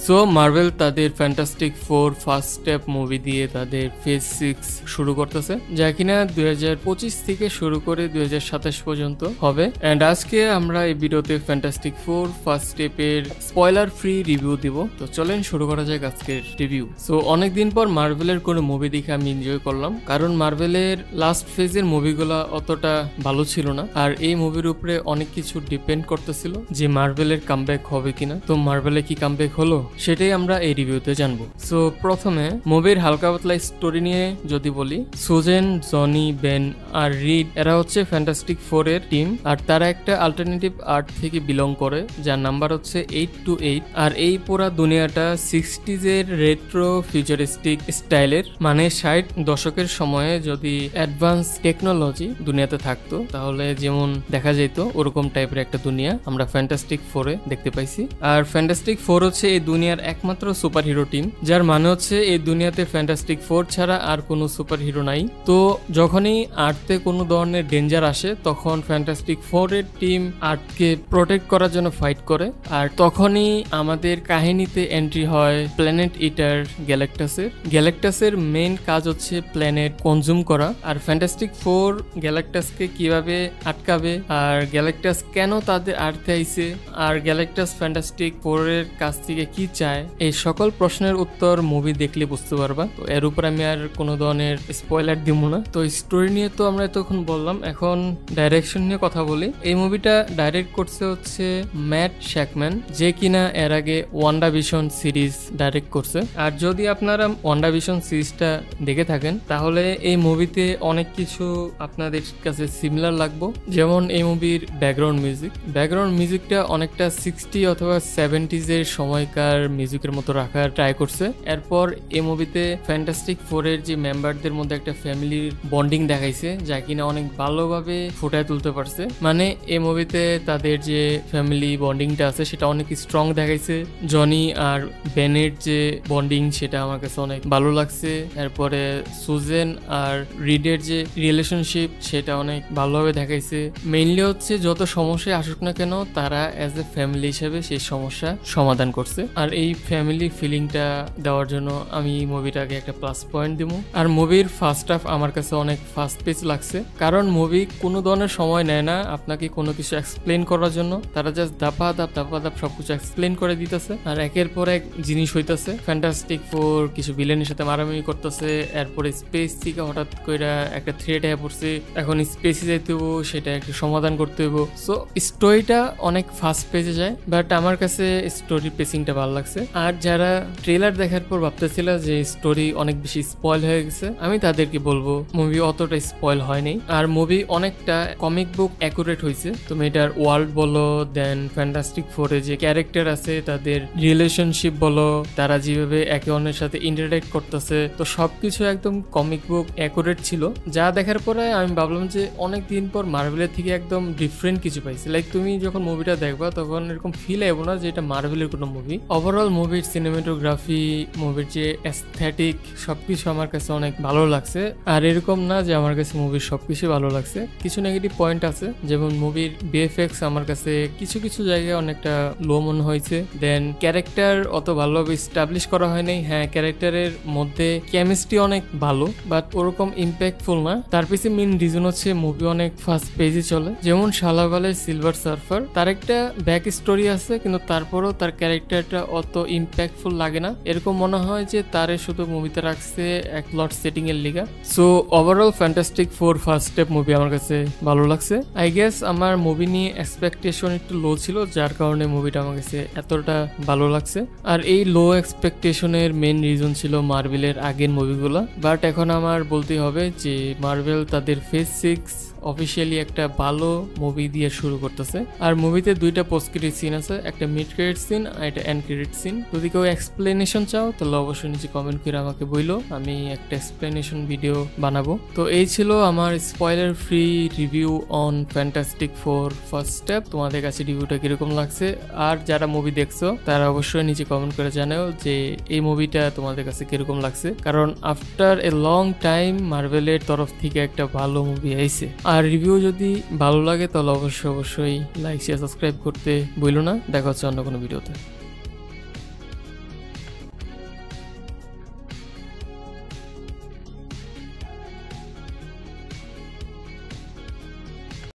So Marvel তাদের fantastic 4 First Step movie দিয়ে তাদের ফেজ 6 শুরু করতেছে, যা কিনা 2025 থেকে শুরু করে 2027 পর্যন্ত হবে। এন্ড আজকে আমরা এই ভিডিওতে ফ্যান্টাস্টিক 4 ফার্স্ট স্টেপের স্পয়লার ফ্রি রিভিউ দিব। তো চলেন শুরু করা যাক আজকের রিভিউ। সো অনেকদিন পর মার্ভেলের কোনো মুভি দেখে আমি এনজয় করলাম, কারণ মার্ভেলের লাস্ট ফেজের মুভিগুলো অতটা ভালো ছিল না, আর এই মুভির উপরে অনেক কিছু ডিপেন্ড করতেছিল যে মার্ভেলের কামব্যাক হবে কিনা। তো মার্ভেলে কি কামব্যাক হলো সেটাই আমরা এই রিভিউতে জানবো। সো প্রথমে মুভির হালকা পাতলা স্টোরি নিয়ে যদি বলি, সুজেন, জনি, বেন আর রিড এরা হচ্ছে ফ্যান্টাস্টিক 4 এর টিম, আর তারা একটা অল্টারনেটিভ আর্ট থেকে বিলং করে যার নাম্বার হচ্ছে 828। আর এই পুরা দুনিয়াটা 60s এর রেট্রো ফিউচারিস্টিক স্টাইলের, মানে 60 দশকের সময়ে যদি অ্যাডভান্স টেকনোলজি দুনিয়াতে থাকতো তাহলে যেমন দেখা যেত ওরকম টাইপের একটা দুনিয়া আমরা ফ্যান্টাস্টিক 4 এ দেখতে পাইছি। আর ফ্যান্টাস্টিক 4 হচ্ছে এই দুনিয়ার একমাত্র সুপার হিরো টিম, যার মানে হচ্ছে এই দুনিয়াতে ফ্যান্টাস্টিক 4 ছাড়া আর কোনো সুপার হিরো নাই। তো যখনই আর্থে কোনো ধরনের ডেঞ্জার আসে তখন ফ্যান্টাস্টিক 4 এর টিম আর্থকে প্রোটেক্ট করার জন্য ফাইট করে, আর তখনই আমাদের কাহিনীতে এন্ট্রি হয় প্ল্যানেট ইটার গ্যালাক্টাসের মেইন কাজ হচ্ছে প্ল্যানেট কনজিউম করা। আর ফ্যান্টাস্টিক 4 গ্যালাক্টাসকে কিভাবে আটকাবে, আর গ্যালাক্টাস কেন তাদের আর্থে আইছে, আর গ্যালাক্টাস ফ্যান্টাস্টিক 4 এর কাছ থেকে কি চায়, এই সকল প্রশ্নের উত্তর মুভি দেখলে বুঝতে পারবা। তো এর উপর আমি আর কোনো ধরনের স্পয়লার দিব না। তো স্টোরি নিয়ে তো আমরা এতক্ষণ বললাম, এখন ডাইরেকশন নিয়ে কথা বলি। এই মুভিটা ডাইরেক্ট করছে হচ্ছে ম্যাট শ্যাকম্যান, যে কিনা এর আগে ওয়ান্ডাভিশন সিরিজ ডাইরেক্ট করছে। আর যদি আপনারা ওয়ান্ডাভিশন সিরিজটা দেখে থাকেন তাহলে এই মুভিতে অনেক কিছু আপনাদের কাছে সিমিলার লাগবে। যেমন এই মুভির ব্যাকগ্রাউন্ড মিউজিকটা অনেকটা 60 অথবা 70s এর সময়কার মিউজিকের মতো রাখার ট্রাই করছে। এরপর এই মুভিতে ফ্যান্টাস্টিক 4 এর যে মেম্বারদের মধ্যে একটা ফ্যামিলির বন্ডিং দেখাইছে, যা কিনা অনেক ভালোভাবে ফুটায় তুলতে পারছে। মানে এই মুভিতে তাদের যে ফ্যামিলি বন্ডিংটা আছে সেটা অনেক স্ট্রং দেখাইছে। জনি আর বেনের যে বন্ডিং সেটা আমার কাছে অনেক ভালো লাগছে। এরপরে সুজেন আর রিডের যে রিলেশনশিপ সেটা অনেক ভালোভাবে দেখাইছে। মেইনলি হচ্ছে যত সমস্যা আসুক না কেন তারা অ্যাজ এ ফ্যামিলি হিসেবে সেই সমস্যা সমাধান করছে। আর এই ফ্যামিলি ফিলিংটা দেওয়ার জন্য আমি মুভিটাকে একটা প্লাস পয়েন্ট দিব। আর মুভির ফার্স্ট হাফ আমার কাছে অনেক ফাস্ট পেস লাগছে, কারণ মুভি কোনো ধরনের সময় নেয় না আপনাকে কোনো কিছু এক্সপ্লেন করার জন্য। তারা জাস্ট দাপা দাপ সবকিছু এক্সপ্লেন করে দিতেছে, আর একের পর এক জিনিস হইতেছে। ফ্যান্টাস্টিক 4 কিছু ভিলেনের সাথে মারামারি করতেছে, এরপরে স্পেস থেকে হঠাৎ করে একটা থ্রেট হয়ে পড়ছে, এখন স্পেসে যাইতে হইব, সেটা একটা সমাধান করতে হইব। সো স্টোরিটা অনেক ফাস্ট পেজে যায়, বাট আমার কাছে স্টোরি পেসিংটা ভালো লাগছে। আর যারা ট্রেলার দেখার পর ভাবতেছিল যে স্টোরি অনেক বেশি স্পয়েল হয়ে গেছে, আমি তাদেরকে বলবো মুভি অতটা স্পয়েল হয়নি। আর মুভি অনেকটা কমিক বুক অ্যাকুরেট হয়েছে। তুমি এটার ওয়ার্ল্ড বলো, দেন ফ্যান্টাস্টিক 4 এ যে ক্যারেক্টার আছে তাদের রিলেশনশিপ বলো, তারা যেভাবে একে অন্যের সাথে ইন্টারঅ্যাক্ট করতেছে, তো সবকিছু একদম কমিক বুক অ্যাকুরেট ছিল। যা দেখার পরে আমি ভাবলাম যে অনেক দিন পর মার্ভেলের থেকে একদম ডিফারেন্ট কিছু পাইছি। লাইক তুমি যখন মুভিটা দেখবা তখন এরকম ফিল আইব না যে এটা মার্ভেলের কোনো মুভি। ওভারঅল মুভির সিনেমাটোগ্রাফি, মুভির যে অ্যাস্থেটিক সবকিছু আমার কাছে অনেক ভালো লাগছে। আর এরকম না যে আমার কাছে মুভির সবকিছু ভালো লাগছে, কিছু নেগেটিভ পয়েন্ট আছে। যেমন মুভির বিএফএক্স আমার কাছে কিছু কিছু জায়গায় অনেকটা লো মনে হয়েছে। দেন ক্যারেক্টার অত ভালোভাবে এস্টাবলিশ করা হয় নাই। হ্যাঁ, ক্যারেক্টারের মধ্যে কেমিস্ট্রি অনেক ভালো, বাট ওরকম ইম্প্যাক্টফুল না। তার পিছনে মেইন রিজন হচ্ছে মুভি অনেক ফার্স্ট পেজে চলে। যেমন শালাওয়ালের সিলভার সার্ফার, তার একটা ব্যাক স্টোরি আছে, কিন্তু তারপরও তার ক্যারেক্টারটা অত ইম্প্যাক্টফুল লাগে না। এরকম মনে হয় যে তারে শুধু মুভিতে রাখছে এক প্লট সেটিং এর লিগা। So overall Fantastic 4 First Step movie আমার কাছে ভালো লাগছে। আই গেস আমার মুভি নিয়ে এক্সপেকটেশন একটু লো ছিল, যার কারণে মুভিটা আমার কাছে এতটা ভালো লাগছে। আর এই লো এক্সপেকটেশনের মেইন রিজন ছিল মার্ভেলের আগের মুভিগুলো, বাট এখন আমার বলতে হবে যে মার্ভেল তাদের ফেজ 6 অফিসিয়ালি একটা ভালো মুভি দিয়ে শুরু করতেছে। আর মুভিতে দুইটা পোস্ট ক্রেডিট সিন আছে, একটা মিড ক্রেডিট সিন আর একটা এন্ড ক্রেডিট সিন। যদি কেউ এক্সপ্লেনেশন চাও তাহলে অবশ্যই নিচে কমেন্ট করে আমাকে বইলো, আমি একটা এক্সপ্লেনেশন ভিডিও বানাবো। তো এই ছিল আমার spoiler free review on fantastic 4 First step. তোমাদের কাছে রিভিউটা কিরকম লাগছে, আর যারা মুভি দেখছো তারা অবশ্যই নিচে কমেন্ট করে জানাও যে এই মুভিটা তোমাদের কাছে কিরকম লাগছে, কারণ আফটার এ লং টাইম মার্ভেলের তরফ থেকে একটা ভালো মুভি আইছে। আর রিভিউ যদি ভালো লাগে তাহলে অবশ্যই লাইক শেয়ার সাবস্ক্রাইব করতে ভুলো না। দেখা হচ্ছে অন্য কোনো ভিডিওতে।